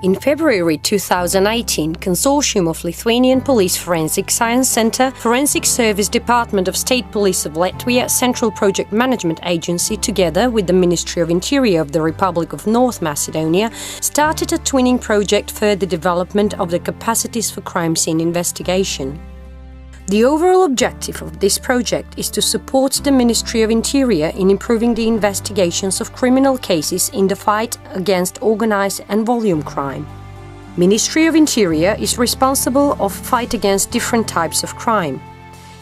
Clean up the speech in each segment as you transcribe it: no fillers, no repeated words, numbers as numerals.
In February 2018, Consortium of Lithuanian Police Forensic Science Center, Forensic Service Department of State Police of Latvia, Central Project Management Agency, together with the Ministry of Interior of the Republic of North Macedonia, started a twinning project for the development of the capacities for crime scene investigation. The overall objective of this project is to support the Ministry of Interior in improving the investigations of criminal cases in the fight against organized and volume crime. Ministry of Interior is responsible of fight against different types of crime.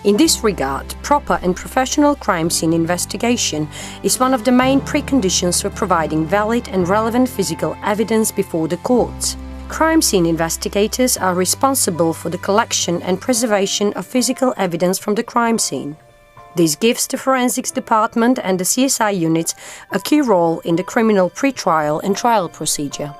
In this regard, proper and professional crime scene investigation is one of the main preconditions for providing valid and relevant physical evidence before the courts. Crime scene investigators are responsible for the collection and preservation of physical evidence from the crime scene. This gives the Forensics Department and the CSI units a key role in the criminal pre-trial and trial procedure.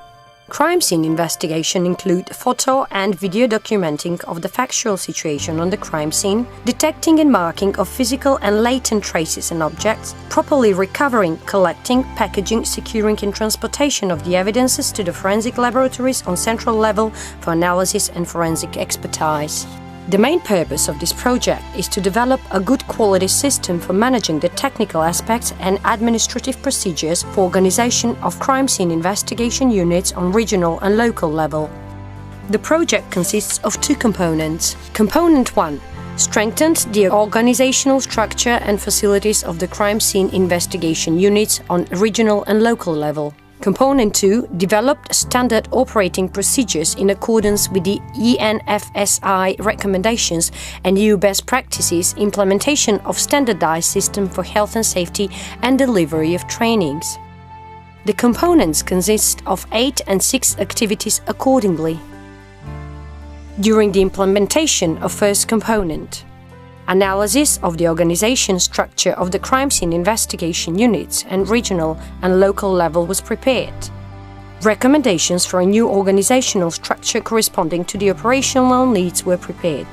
Crime scene investigation include photo and video documenting of the factual situation on the crime scene, detecting and marking of physical and latent traces and objects, properly recovering, collecting, packaging, securing and transportation of the evidences to the forensic laboratories on central level for analysis and forensic expertise. The main purpose of this project is to develop a good quality system for managing the technical aspects and administrative procedures for organization of crime scene investigation units on regional and local level. The project consists of two components. Component 1 strengthened the organizational structure and facilities of the crime scene investigation units on regional and local level. Component 2 developed standard operating procedures in accordance with the ENFSI recommendations and EU best practices, implementation of standardized system for health and safety and delivery of trainings. The components consist of 8 and 6 activities accordingly. During the implementation of first component, analysis of the organization structure of the crime scene investigation units and regional and local level was prepared. Recommendations for a new organizational structure corresponding to the operational needs were prepared.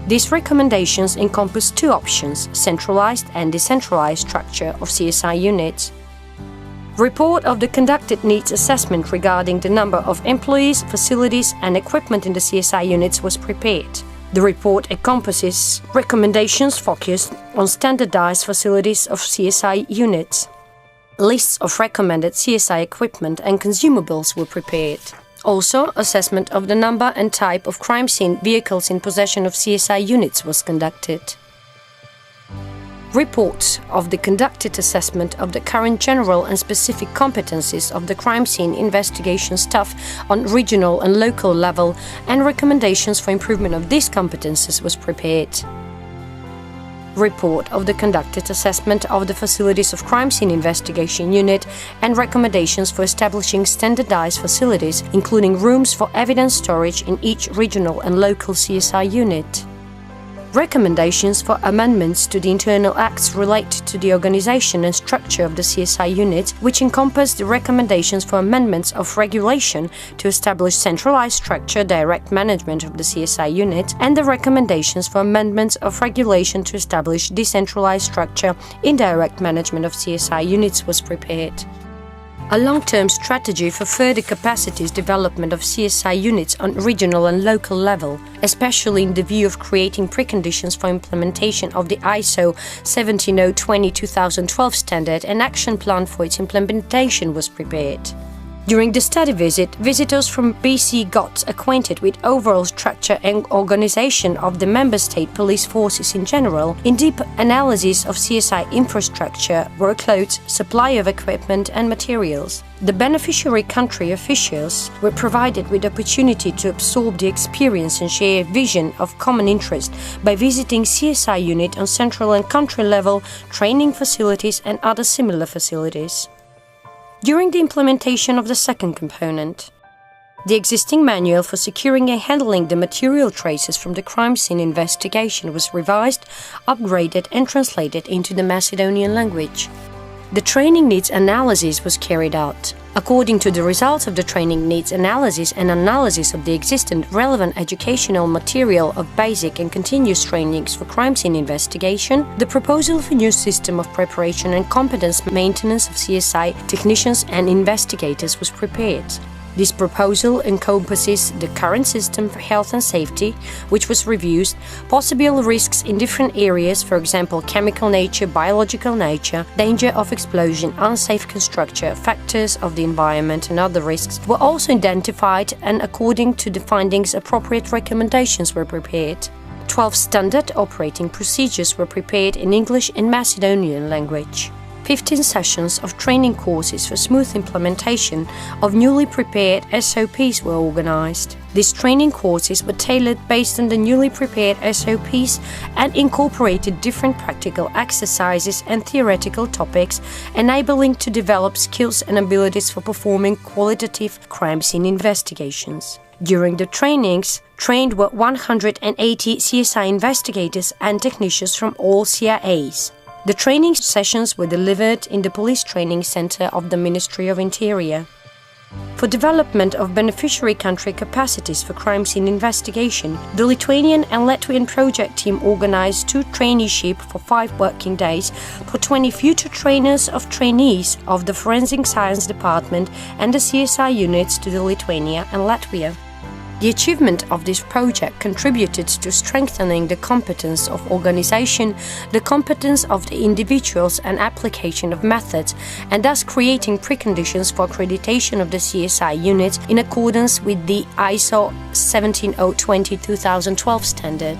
These recommendations encompass two options: centralized and decentralized structure of CSI units. Report of the conducted needs assessment regarding the number of employees, facilities and equipment in the CSI units was prepared. The report encompasses recommendations focused on standardized facilities of CSI units. Lists of recommended CSI equipment and consumables were prepared. Also, assessment of the number and type of crime scene vehicles in possession of CSI units was conducted. Report of the conducted assessment of the current general and specific competencies of the crime scene investigation staff on regional and local level and recommendations for improvement of these competencies was prepared. Report of the conducted assessment of the facilities of crime scene investigation unit and recommendations for establishing standardized facilities, including rooms for evidence storage in each regional and local CSI unit. Recommendations for amendments to the internal acts related to the organization and structure of the CSI unit, which encompass the recommendations for amendments of regulation to establish centralized structure, direct management of the CSI unit, and the recommendations for amendments of regulation to establish decentralized structure, indirect management of CSI units was prepared. A long-term strategy for further capacities development of CSI units on regional and local level, especially in the view of creating preconditions for implementation of the ISO 17020-2012 standard and action plan for its implementation was prepared. During the study visit, visitors from BC got acquainted with overall structure and organization of the member state police forces in general, in-depth analysis of CSI infrastructure, workloads, supply of equipment and materials. The beneficiary country officials were provided with the opportunity to absorb the experience and share a vision of common interest by visiting CSI unit on central and country level, training facilities and other similar facilities. During the implementation of the second component, the existing manual for securing and handling the material traces from the crime scene investigation was revised, upgraded and translated into the Macedonian language. The training needs analysis was carried out. According to the results of the training needs analysis and analysis of the existing relevant educational material of basic and continuous trainings for crime scene investigation, the proposal for new system of preparation and competence maintenance of CSI technicians and investigators was prepared. This proposal encompasses the current system for health and safety, which was reviewed, possible risks in different areas, for example, chemical nature, biological nature, danger of explosion, unsafe construction, factors of the environment and other risks were also identified, and according to the findings, appropriate recommendations were prepared. 12 standard operating procedures were prepared in English and Macedonian language. 15 sessions of training courses for smooth implementation of newly prepared SOPs were organized. These training courses were tailored based on the newly prepared SOPs and incorporated different practical exercises and theoretical topics, enabling to develop skills and abilities for performing qualitative crime scene investigations. During the trainings, trained were 180 CSI investigators and technicians from all CIAs. The training sessions were delivered in the Police Training Center of the Ministry of Interior. For development of beneficiary country capacities for crime scene investigation, the Lithuanian and Latvian project team organized 2 traineeships for 5 working days for 20 future trainers of trainees of the Forensic Science Department and the CSI units to the Lithuania and Latvia. The achievement of this project contributed to strengthening the competence of organization, the competence of the individuals and application of methods, and thus creating preconditions for accreditation of the CSI units in accordance with the ISO 17020-2012 standard.